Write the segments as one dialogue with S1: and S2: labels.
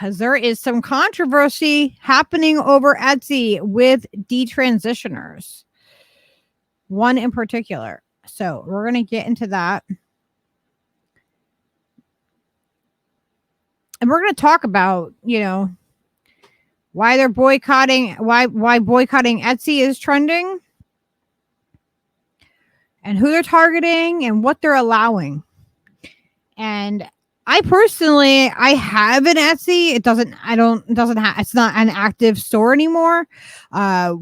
S1: because there is some controversy happening over Etsy with detransitioners. One in particular. So we're going to get into that. And we're going to talk about, why they're boycotting, why boycotting Etsy is trending, and who they're targeting and what they're allowing. And I personally, I have an Etsy. It's not an active store anymore.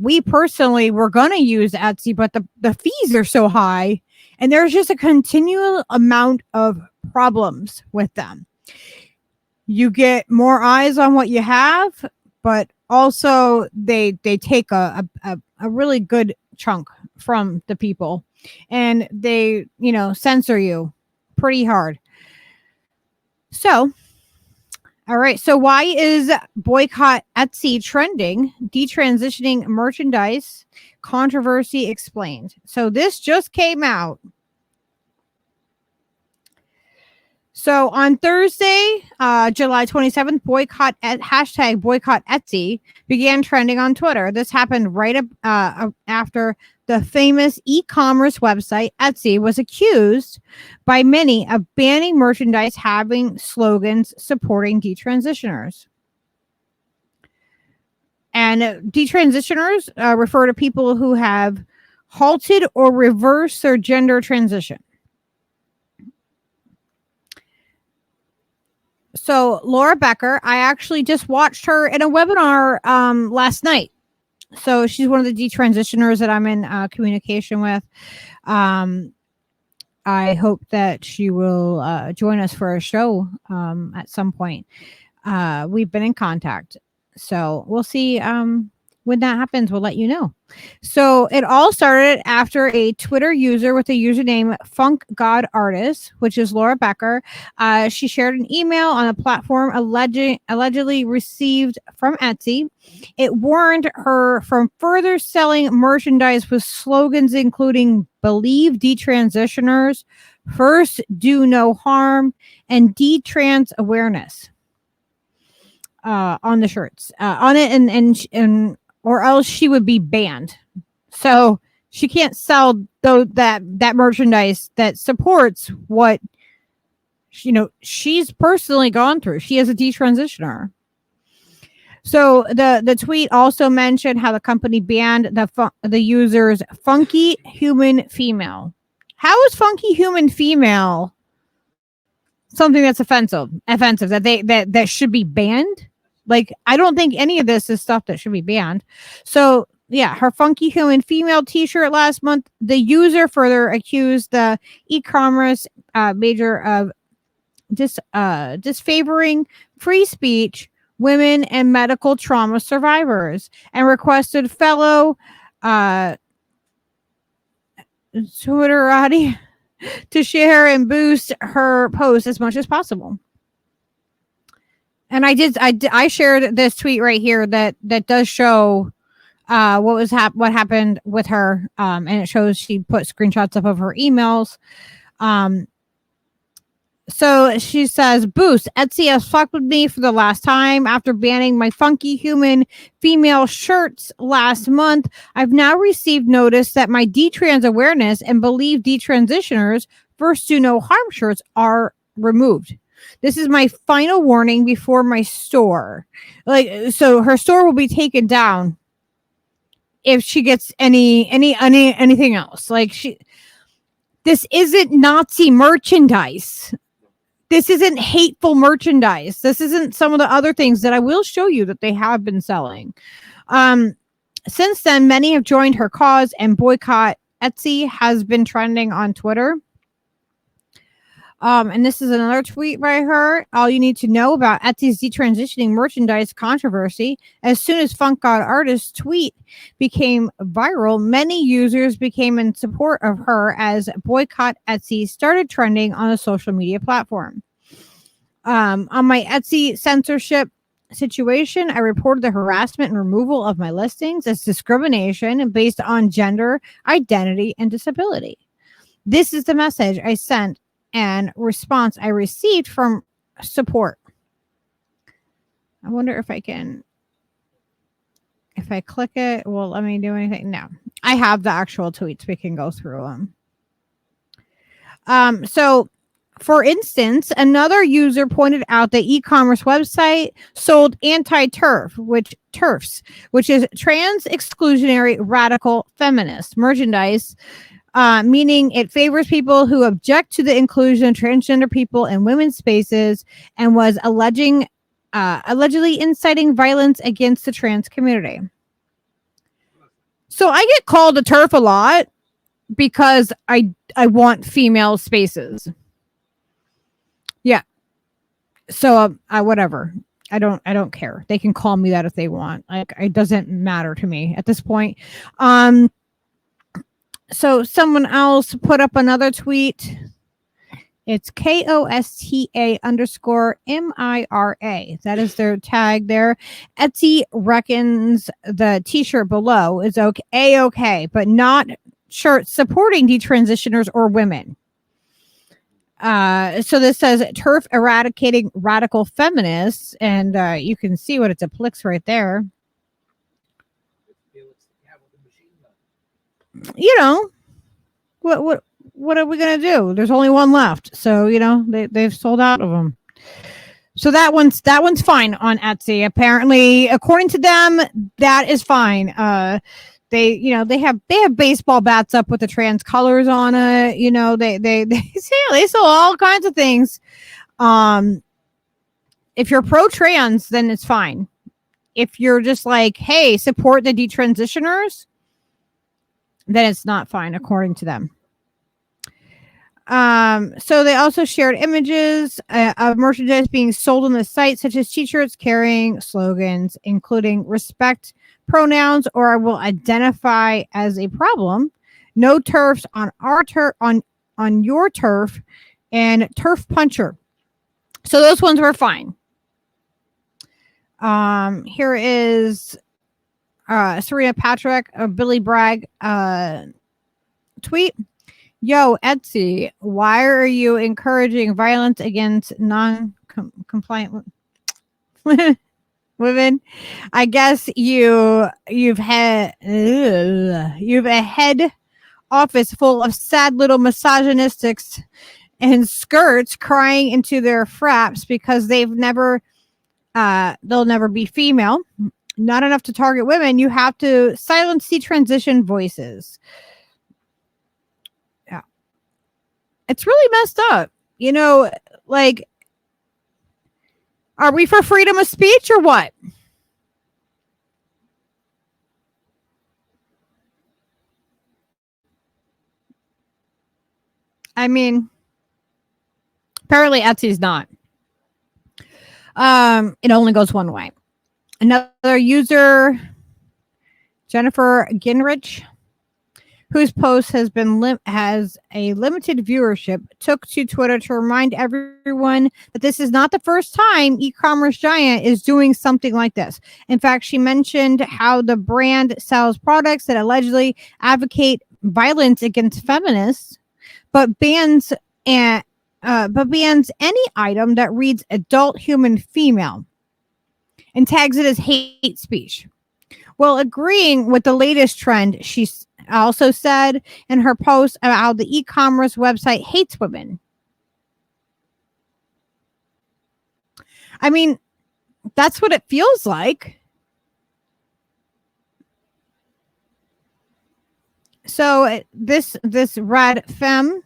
S1: We personally were going to use Etsy, but the fees are so high and there's just a continual amount of problems with them. You get more eyes on what you have, but also they take a really good chunk from the people, and they, censor you pretty hard. So, all right. So why is boycott Etsy trending? Detransitioning merchandise controversy explained. So this just came out. So on Thursday, July 27th, hashtag boycott Etsy began trending on Twitter. This happened right after the famous e-commerce website Etsy was accused by many of banning merchandise having slogans supporting detransitioners. And detransitioners refer to people who have halted or reversed their gender transition. So Laura Becker, I actually just watched her in a webinar last night. So she's one of the detransitioners that I'm in communication with. I hope that she will join us for a show at some point. We've been in contact. So we'll see when that happens. We'll let you know. So it all started after a Twitter user with the username Funk God Artist, which is Laura Becker. She shared an email on a platform allegedly received from Etsy. It warned her from further selling merchandise with slogans including "Believe Detransitioners," "First Do No Harm," and "Detrans Awareness" on the shirts, on it, and or else she would be banned. So she can't sell that merchandise that supports what she's personally gone through. She is a detransitioner. So the tweet also mentioned how the company banned the user's funky human female. How is funky human female something that's offensive that should be banned? Like, I don't think any of this is stuff that should be banned. So yeah, her funky human female t-shirt last month. The user further accused the e-commerce major of disfavoring free speech, women, and medical trauma survivors, and requested fellow Twitterati to share and boost her post as much as possible. And I shared this tweet right here that does show what happened with her, and it shows she put screenshots up of her emails. So she says, "Boost, Etsy has fucked with me for the last time after banning my funky human female shirts last month. I've now received notice that my detrans awareness and Believe detransitioners First Do No Harm shirts are removed. This is my final warning before my store." So her store will be taken down if she gets anything else. This isn't Nazi merchandise. This isn't hateful merchandise. This isn't some of the other things that I will show you that they have been selling. Since then, many have joined her cause, and boycott Etsy has been trending on Twitter. And this is another tweet by her. "All you need to know about Etsy's detransitioning merchandise controversy. As soon as Funk God Artist's tweet became viral, many users became in support of her as boycott Etsy started trending on a social media platform. On my Etsy censorship situation, I reported the harassment and removal of my listings as discrimination based on gender, identity, and disability. This is the message I sent and response I received from support." I wonder if I can. If I click it, will let me do anything? No. I have the actual tweets. We can go through them. So for instance, another user pointed out the e-commerce website sold anti-turf, which is trans exclusionary radical feminist merchandise, meaning it favors people who object to the inclusion of transgender people in women's spaces, and was allegedly inciting violence against the trans community. So I get called a turf a lot because I want female spaces. Yeah. So I whatever. I don't care. They can call me that if they want. Like, it doesn't matter to me at this point. So someone else put up another tweet. It's KOSTA_MIRA. That is their tag there. Etsy reckons the t-shirt below is okay, but not shirts supporting detransitioners or women. So this says turf eradicating radical feminists, and you can see what it depicts right there. You know, what are we gonna do? There's only one left, so you know they've sold out of them. So that one's fine on Etsy. Apparently, according to them, that is fine. They have baseball bats up with the trans colors on it. You know, they sell all kinds of things. If you're pro trans, then it's fine. If you're just like, hey, support the detransitioners, then it's not fine according to them. So they also shared images of merchandise being sold on the site, such as t-shirts carrying slogans including respect pronouns or I will identify as a problem, no turfs on our turf, on your turf, and turf puncher. So those ones were fine. Here is Serena Patrick, a Billy Bragg tweet. Yo, Etsy, why are you encouraging violence against non-compliant women? I guess you've a head office full of sad little misogynistics and skirts crying into their fraps because they'll never be female. Not enough to target women. You have to silence the transition voices. Yeah. It's really messed up. You know, like, are we for freedom of speech or what? I mean, apparently Etsy's not. It only goes one way. Another user, Jennifer Ginrich, whose post has a limited viewership, took to Twitter to remind everyone that this is not the first time e-commerce giant is doing something like this. In fact, she mentioned how the brand sells products that allegedly advocate violence against feminists, but bans any item that reads adult human female and tags it as hate speech. Well, agreeing with the latest trend, she also said in her post about how the e-commerce website hates women. I mean, that's what it feels like. So this Red Femme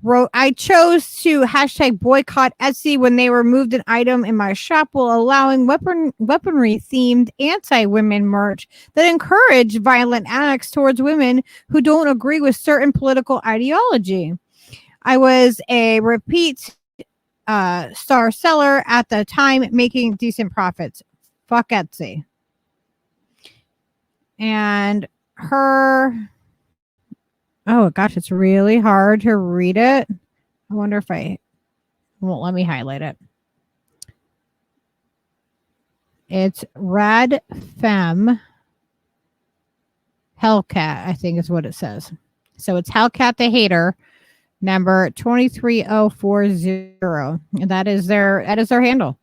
S1: wrote, I chose to hashtag boycott Etsy when they removed an item in my shop while allowing weaponry themed anti-women merch that encourage violent acts towards women who don't agree with certain political ideology. I was a repeat star seller at the time, making decent profits. Fuck Etsy. And her... Oh gosh, it's really hard to read it. I wonder if I won't let me highlight it. It's Rad Femme Hellcat, I think is what it says. So it's Hellcat the Hater, number 23040. And that is their handle.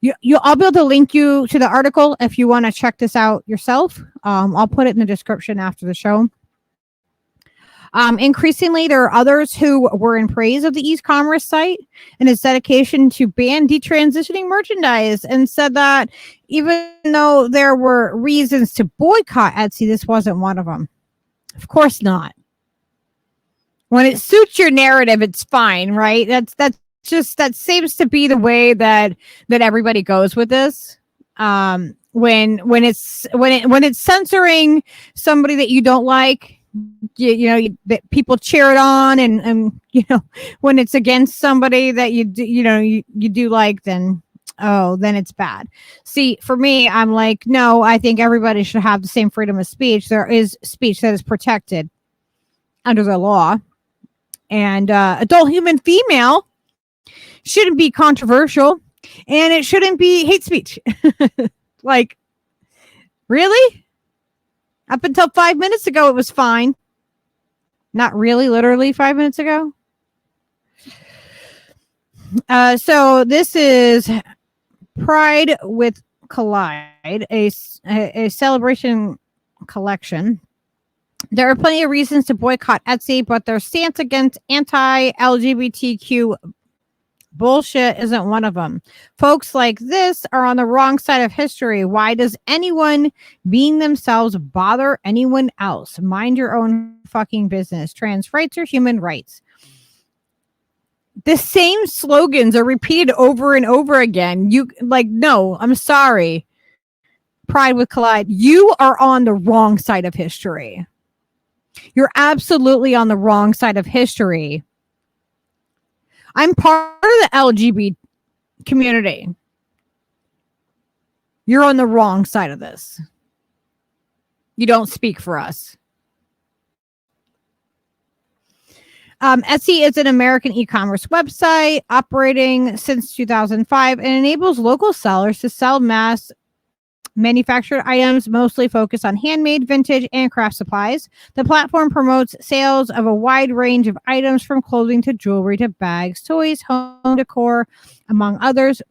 S1: I'll be able to link you to the article if you want to check this out yourself. I'll put it in the description after the show. Increasingly, there are others who were in praise of the e-commerce site and its dedication to ban detransitioning merchandise, and said that even though there were reasons to boycott Etsy, this wasn't one of them. Of course not. When it suits your narrative, it's fine, right? That seems to be the way that everybody goes with this. When it's censoring somebody that you don't like, that people cheer it on, and when it's against somebody that you do like, then it's bad. See, for me, I'm like, no, I think everybody should have the same freedom of speech. There is speech that is protected under the law, and adult human female shouldn't be controversial, and it shouldn't be hate speech. Like, really? Up until 5 minutes ago, it was fine. Not really, literally 5 minutes ago. So this is Pride with Collide, a celebration collection. There are plenty of reasons to boycott Etsy, but their stance against anti-LGBTQ bullshit isn't one of them. Folks like this are on the wrong side of history. Why does anyone being themselves bother anyone else? Mind your own fucking business. Trans rights are human rights. The same slogans are repeated over and over again. No, I'm sorry. Pride with Collide. You are on the wrong side of history. You're absolutely on the wrong side of history. I'm part of the LGBT community. You're on the wrong side of this. You don't speak for us. Etsy is an American e-commerce website operating since 2005 and enables local sellers to sell mass manufactured items, mostly focused on handmade, vintage, and craft supplies. The platform promotes sales of a wide range of items from clothing to jewelry to bags, toys, home decor, among others.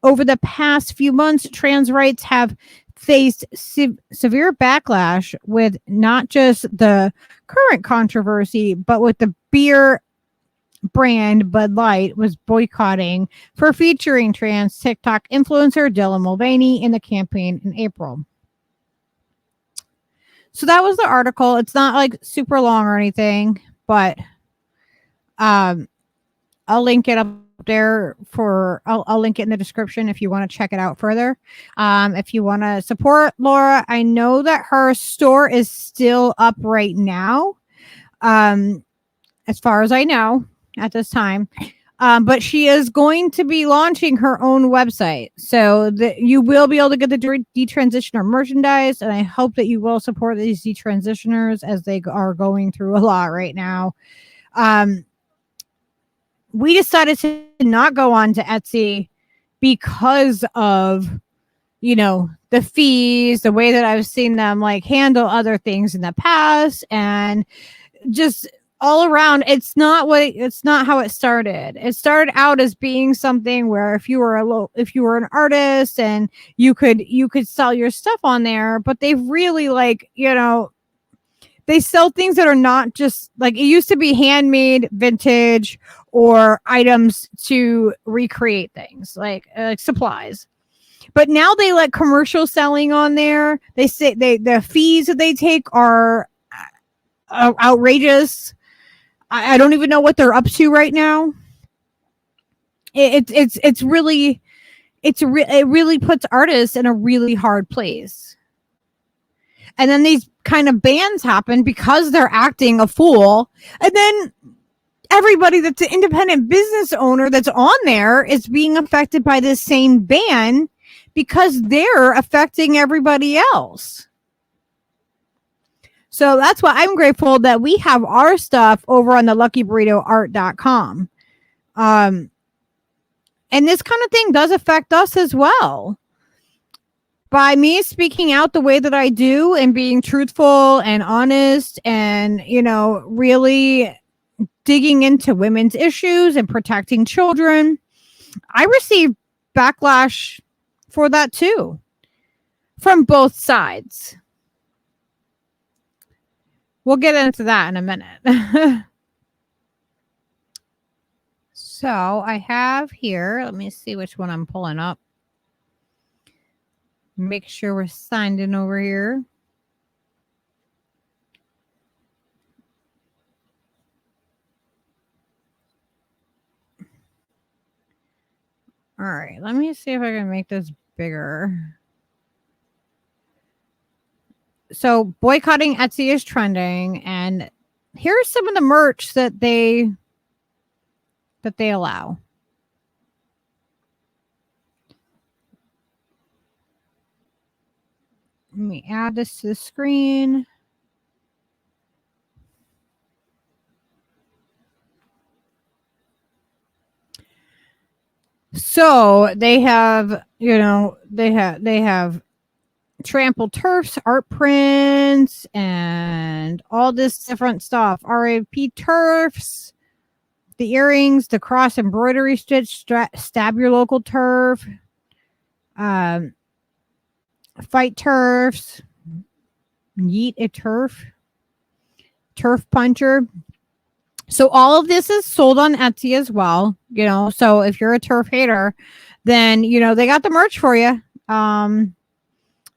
S1: Over the past few months, trans rights have faced severe backlash with not just the current controversy, but with the beer brand Bud Light was boycotting for featuring trans TikTok influencer Dylan Mulvaney in the campaign in April. So that was the article. It's not like super long or anything, but I'll link it up there I'll link it in the description if you want to check it out further. If you want to support Laura, I know that her store is still up right now. As far as I know at this time. But she is going to be launching her own website. So that you will be able to get the detransitioner merchandise. And I hope that you will support these detransitioners as they are going through a lot right now. We decided to not go on to Etsy because of, the fees, the way that I've seen them like handle other things in the past, and just all around, it's not how it started. It started out as being something where if you were an artist and you could sell your stuff on there, but they've really they sell things that are not just like it used to be handmade, vintage, or items to recreate things like supplies. But now they let commercial selling on there. They say the fees that they take are outrageous. I don't even know what they're up to right now. It really puts artists in a really hard place. And then these kind of bans happen because they're acting a fool. And then everybody that's an independent business owner that's on there is being affected by this same ban because they're affecting everybody else. So that's why I'm grateful that we have our stuff over on the luckyburritoart.com. And this kind of thing does affect us as well. By me speaking out the way that I do and being truthful and honest and, really digging into women's issues and protecting children, I receive backlash for that too, from both sides. We'll get into that in a minute. So I have here, let me see which one I'm pulling up. Make sure we're signed in over here. All right, let me see if I can make this bigger. So boycotting Etsy is trending, and here's some of the merch that they allow. Let me add this to the screen. So they have, they have trampled turfs, art prints, and all this different stuff. RAP turfs, the earrings, the cross embroidery stitch, stab your local turf, fight turfs, yeet a turf, turf puncher. So all of this is sold on Etsy as well, so if you're a turf hater, then, they got the merch for you.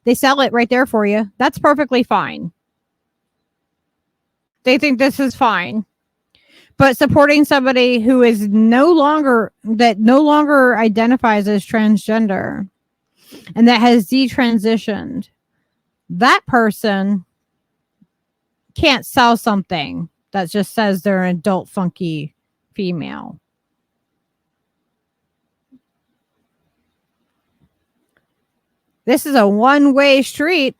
S1: They sell it right there for you. That's perfectly fine. They think this is fine. But supporting somebody who is no longer identifies as transgender and that has detransitioned, that person can't sell something that just says they're an adult funky female. This is a one-way street.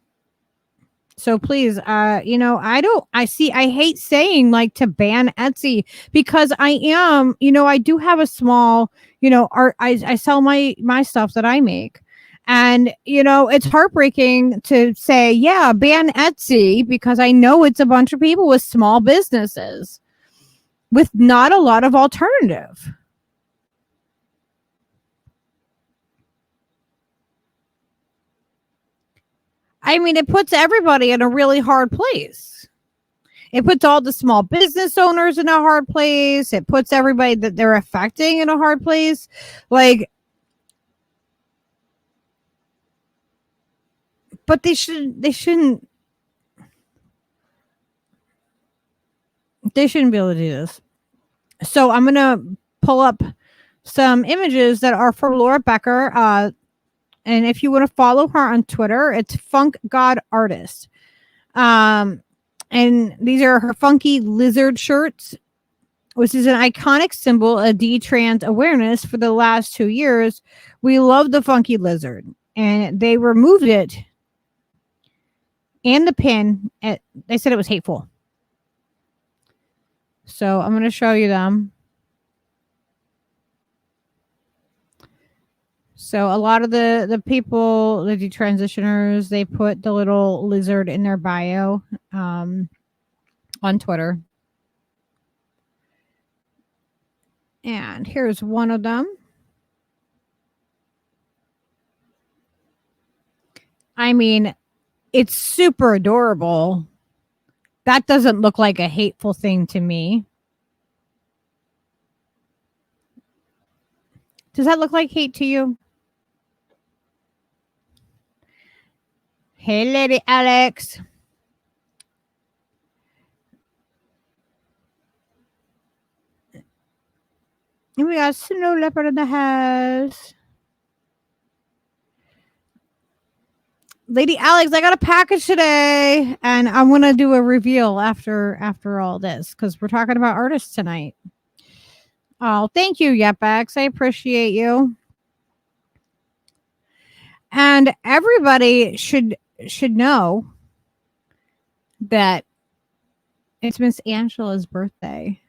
S1: So please, I hate saying like to ban Etsy, because I am, I do have a small, art. I sell my stuff that I make. And, it's heartbreaking to say, yeah, ban Etsy, because I know it's a bunch of people with small businesses with not a lot of alternative. I mean, it puts everybody in a really hard place. It puts all the small business owners in a hard place. It puts everybody that they're affecting in a hard place. Like, but they shouldn't be able to do this. So I'm going to pull up some images that are from Laura Becker. And if you want to follow her on Twitter, it's Funk God Artist. And these are her funky lizard shirts, which is an iconic symbol of detrans awareness for the last 2 years. We love the funky lizard, and they removed it and the pin. They said it was hateful. So I'm going to show you them. So a lot of the people, the detransitioners, they put the little lizard in their bio on Twitter. And here's one of them. I mean, it's super adorable. That doesn't look like a hateful thing to me. Does that look like hate to you? Hey, Lady Alex. And we got Snow Leopard in the house. Lady Alex, I got a package today, and I'm going to do a reveal after all this, because we're talking about artists tonight. Oh, thank you, Yepex. I appreciate you. And everybody should know that it's Miss Angela's birthday.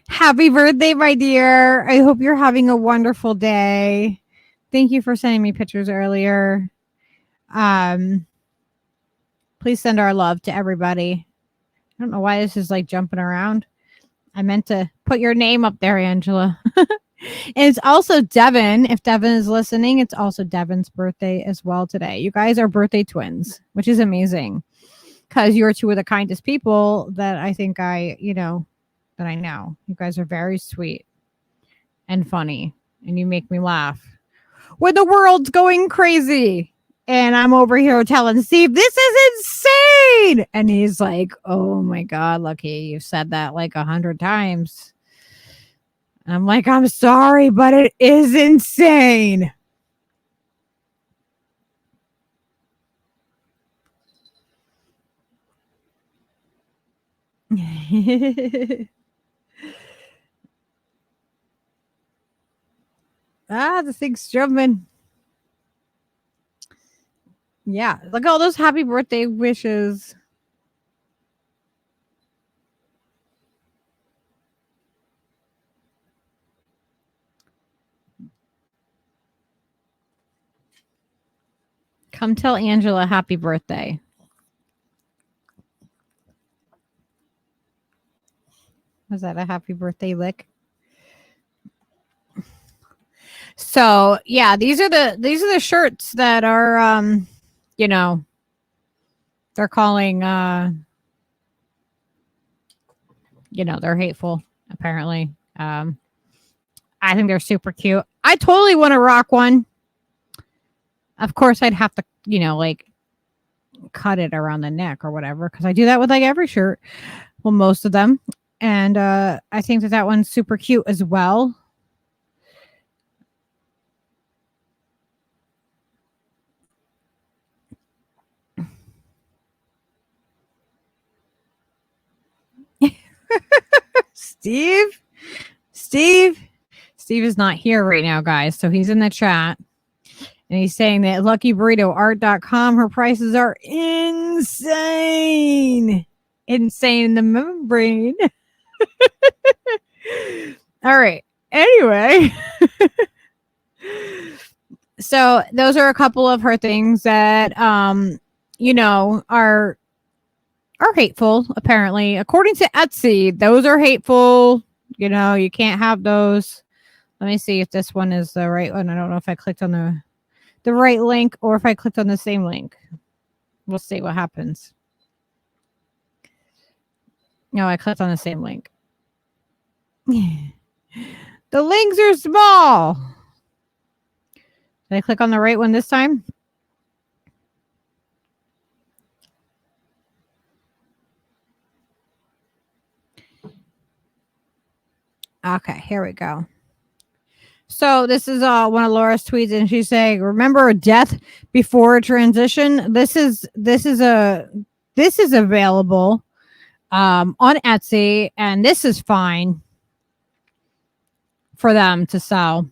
S1: Happy birthday, my dear. I hope you're having a wonderful day. Thank you for sending me pictures earlier. Please send our love to everybody. I don't know why this is like jumping around. I meant to put your name up there, Angela. And it's also Devin. If Devin is listening, it's also Devin's birthday as well today. You guys are birthday twins, which is amazing because you're two of the kindest people that I think that I know. You guys are very sweet and funny, and you make me laugh when the world's going crazy. And I'm over here telling Steve, this is insane. And he's like, oh my God, Lucky, you've said that like 100 times. I'm like, I'm sorry, but it is insane. The thing's jumping. Yeah, look at all those happy birthday wishes. Come tell Angela happy birthday. Was that a happy birthday lick? So yeah, these are the shirts that are they're calling they're hateful, apparently. I think they're super cute. I totally want to rock one. Of course I'd have to, like cut it around the neck or whatever, because I do that with like every shirt. Well, most of them. And I think that one's super cute as well. Steve is not here right now, guys. So he's in the chat. And he's saying that luckyburritoart.com, her prices are insane. Insane in the membrane. All right. Anyway. So those are a couple of her things that are hateful, apparently. According to Etsy, those are hateful. You can't have those. Let me see if this one is the right one. I don't know if I clicked on the right link or if I clicked on the same link. We'll see what happens. No, I clicked on the same link. The links are small. Did I click on the right one this time? Okay, here we go. So this is one of Laura's tweets, and she's saying, "Remember death before a transition? This is available on Etsy, and this is fine for them to sell."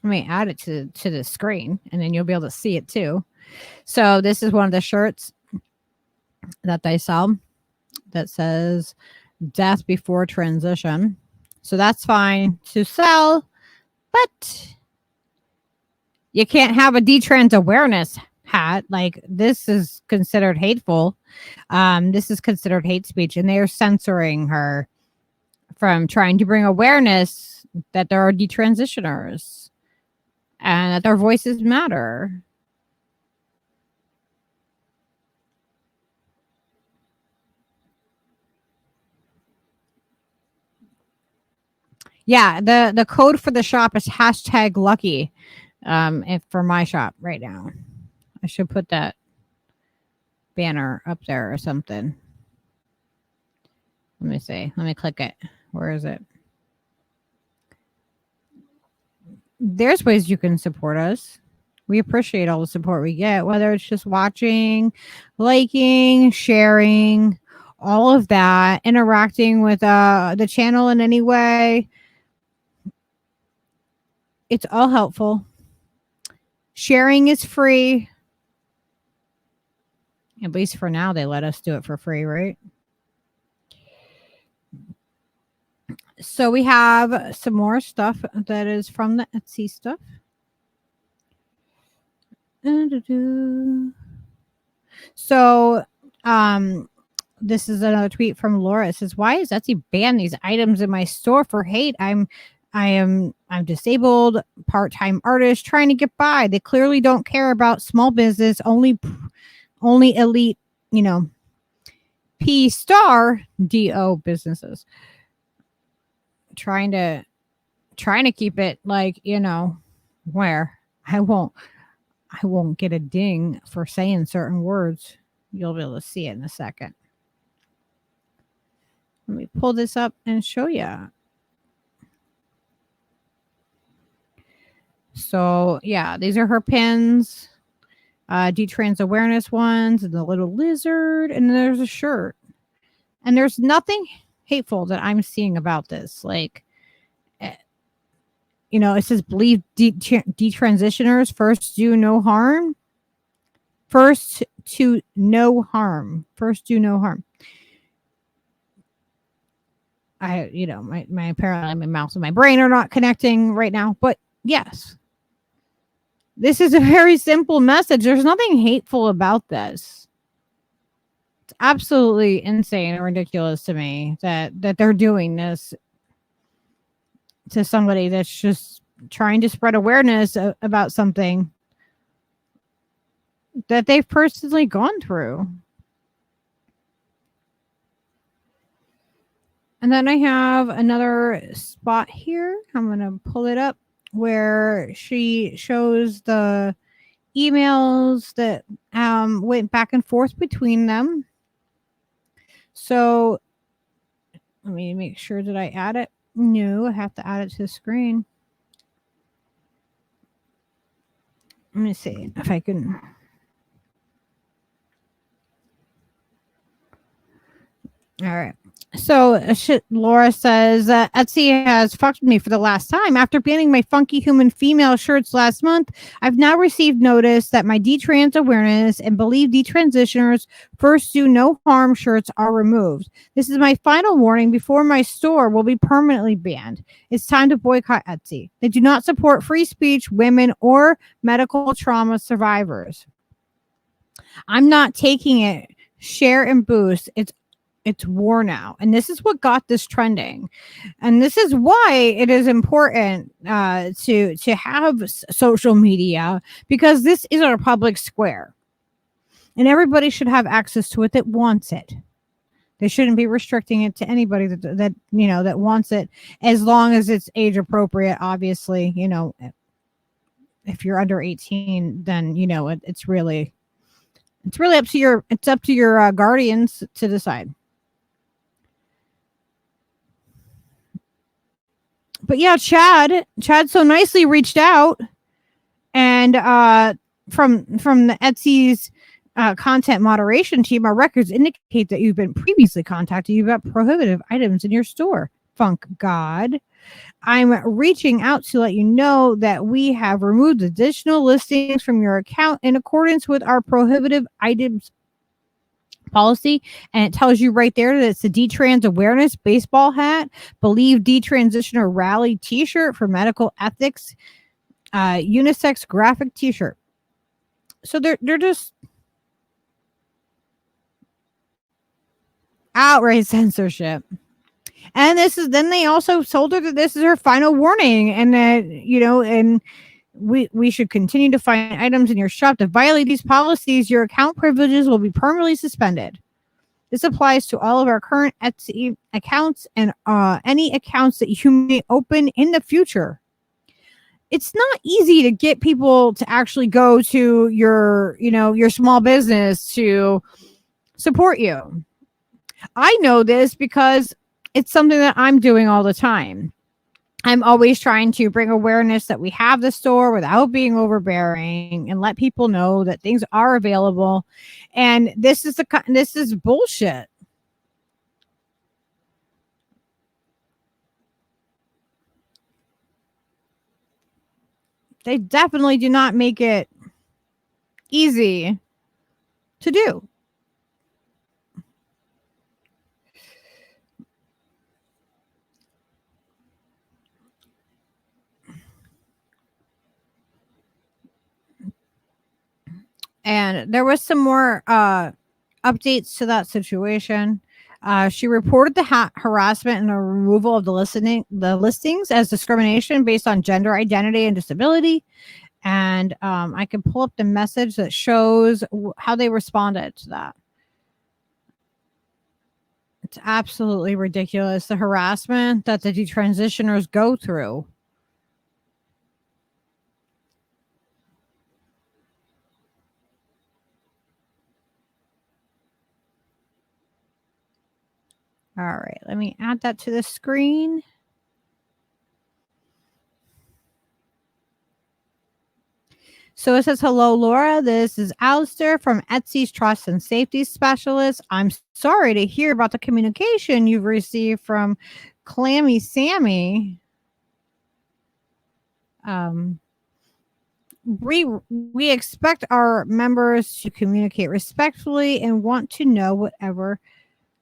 S1: Let me add it to the screen, and then you'll be able to see it too. So this is one of the shirts that they sell that says "Death Before Transition." So that's fine to sell, but you can't have a detrans awareness hat. Like, this is considered hateful. This is considered hate speech, and they are censoring her from trying to bring awareness that there are detransitioners and that their voices matter. Yeah, the code for the shop is #lucky. If for my shop right now, I should put that banner up there or something. Let me see. Let me click it. Where is it? There's ways you can support us. We appreciate all the support we get, whether it's just watching, liking, sharing, all of that, interacting with the channel in any way. It's all helpful. Sharing is free. At least for now, they let us do it for free, right? So we have some more stuff that is from the Etsy stuff. So, um, this is another tweet from Laura. It says, "Why is Etsy banned these items in my store for hate? I'm disabled, part-time artist trying to get by. They clearly don't care about small business, only elite, you know, P star DO businesses. Trying to keep it like, where I won't get a ding for saying certain words. You'll be able to see it in a second. Let me pull this up and show you. So yeah, these are her pins, D-trans awareness ones, and the little lizard, and there's a shirt. And there's nothing hateful that I'm seeing about this. Like, eh, it says believe detransitioners first do no harm. First to no harm. First do no harm. My apparently my mouth and my brain are not connecting right now, but yes, this is a very simple message. There's nothing hateful about this. It's absolutely insane and ridiculous to me that they're doing this to somebody that's just trying to spread awareness about something that they've personally gone through. And then I have another spot here. I'm going to pull it up where she shows the emails that went back and forth between them. So let me make sure that I add it. No, I have to add it to the screen. Let me see if I can. All right. So Laura says Etsy has fucked me for the last time. After banning my funky human female shirts last month, I've now received notice that my detrans awareness and believe detransitioners first do no harm shirts are removed. This is my final warning before my store will be permanently banned. It's time to boycott Etsy. They do not support free speech, women, or medical trauma survivors. I'm not taking it. Share and boost. It's war now, and this is what got this trending, and this is why it is important to have social media, because this is our public square and everybody should have access to it that wants it. They shouldn't be restricting it to anybody that wants it, as long as it's age appropriate. Obviously, if you're under 18, then it's really up to your guardians to decide. But yeah, Chad so nicely reached out, and from the Etsy's content moderation team, our records indicate that you've been previously contacted you about prohibitive items in your store. Funk God. I'm reaching out to let you know that we have removed additional listings from your account in accordance with our prohibitive items policy, and it tells you right there that it's the D-Trans awareness baseball hat, believe detransitioner rally t-shirt for medical ethics, unisex graphic t-shirt. So they're just outright censorship. And then they also told her that this is her final warning, and that and we should continue to find items in your shop that violate these policies. Your account privileges will be permanently suspended. This applies to all of our current Etsy accounts and any accounts that you may open in the future. It's not easy to get people to actually go to your small business to support you. I know this because it's something that I'm doing all the time. I'm always trying to bring awareness that we have the store without being overbearing, and let people know that things are available. And this is bullshit. They definitely do not make it easy to do. And there was some more updates to that situation. She reported the harassment and the removal of the listings as discrimination based on gender identity and disability. And I can pull up the message that shows how they responded to that. It's absolutely ridiculous, the harassment that the detransitioners go through. All right, let me add that to the screen. So it says, hello, Laura. This is Alistair from Etsy's Trust and Safety Specialist. I'm sorry to hear about the communication you've received from Clammy Sammy. We expect our members to communicate respectfully and want to know whenever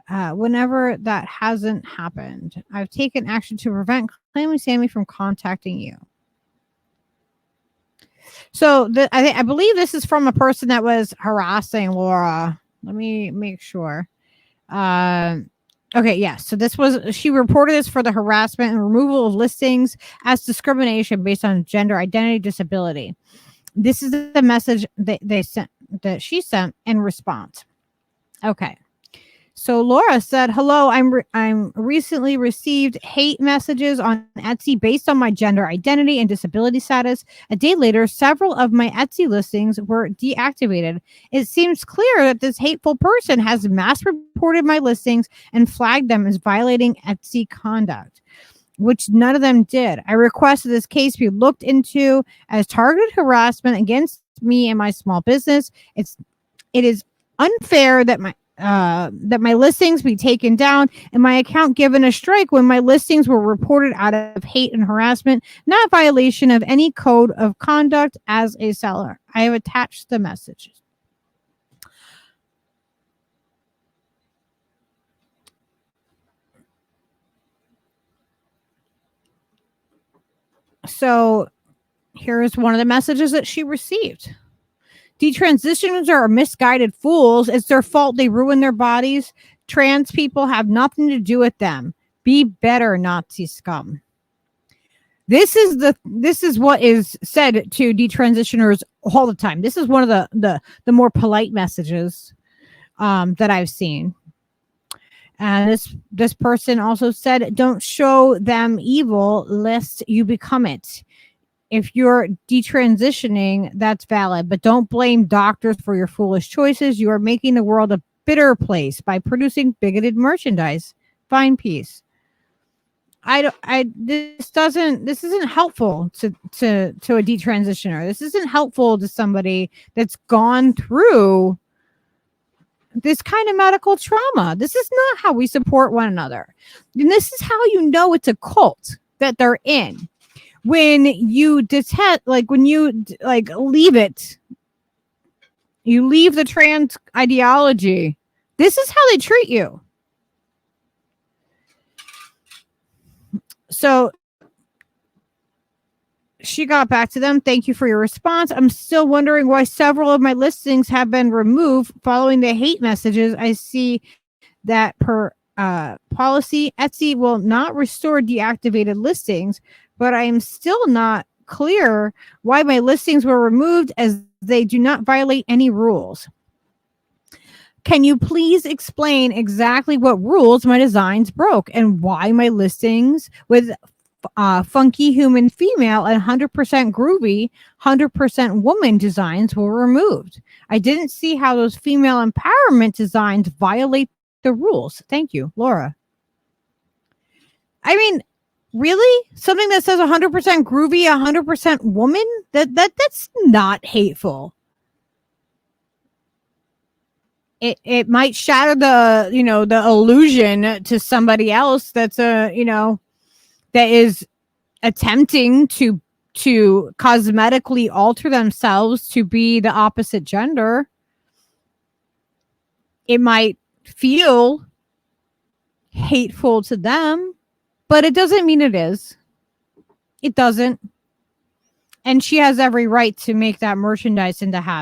S1: that hasn't happened. I've taken action to prevent Clammy Sammy from contacting you. So I believe this is from a person that was harassing Laura. Let me make sure. Okay, yes. So she reported this for the harassment and removal of listings as discrimination based on gender identity disability. This is the message that she sent in response. Okay. So Laura said, hello, I'm recently received hate messages on Etsy based on my gender identity and disability status. A day later, several of my Etsy listings were deactivated. It seems clear that this hateful person has mass reported my listings and flagged them as violating Etsy conduct, which none of them did. I request that this case be looked into as targeted harassment against me and my small business. It is unfair that my listings be taken down and my account given a strike when my listings were reported out of hate and harassment, not a violation of any code of conduct as a seller. I have attached the messages. So here's one of the messages that she received. Detransitioners are misguided fools. It's their fault they ruin their bodies. Trans people have nothing to do with them. Be better, Nazi scum. This is what is said to detransitioners all the time. This is one of the more polite messages that I've seen. And this person also said, don't show them evil lest you become it. If you're detransitioning, that's valid, but don't blame doctors for your foolish choices. You are making the world a bitter place by producing bigoted merchandise. Find peace. This isn't helpful to a detransitioner. This isn't helpful to somebody that's gone through this kind of medical trauma. This is not how we support one another. And this is how you know it's a cult that they're in. When you leave it, you leave the trans ideology. This is how they treat you. So she got back to them. Thank you for your response. I'm still wondering why several of my listings have been removed following the hate messages. I see that per policy, Etsy will not restore deactivated listings, but I am still not clear why my listings were removed as they do not violate any rules. Can you please explain exactly what rules my designs broke and why my listings with funky human female and 100% groovy 100% woman designs were removed? I didn't see how those female empowerment designs violate the rules. Thank you, Laura. I mean, really? Something that says 100% groovy, 100% woman? That's not hateful. It might shatter the illusion to somebody else that's that is attempting to cosmetically alter themselves to be the opposite gender. It might feel hateful to them, but it doesn't mean it is. It doesn't. And she has every right to make that merchandise and to have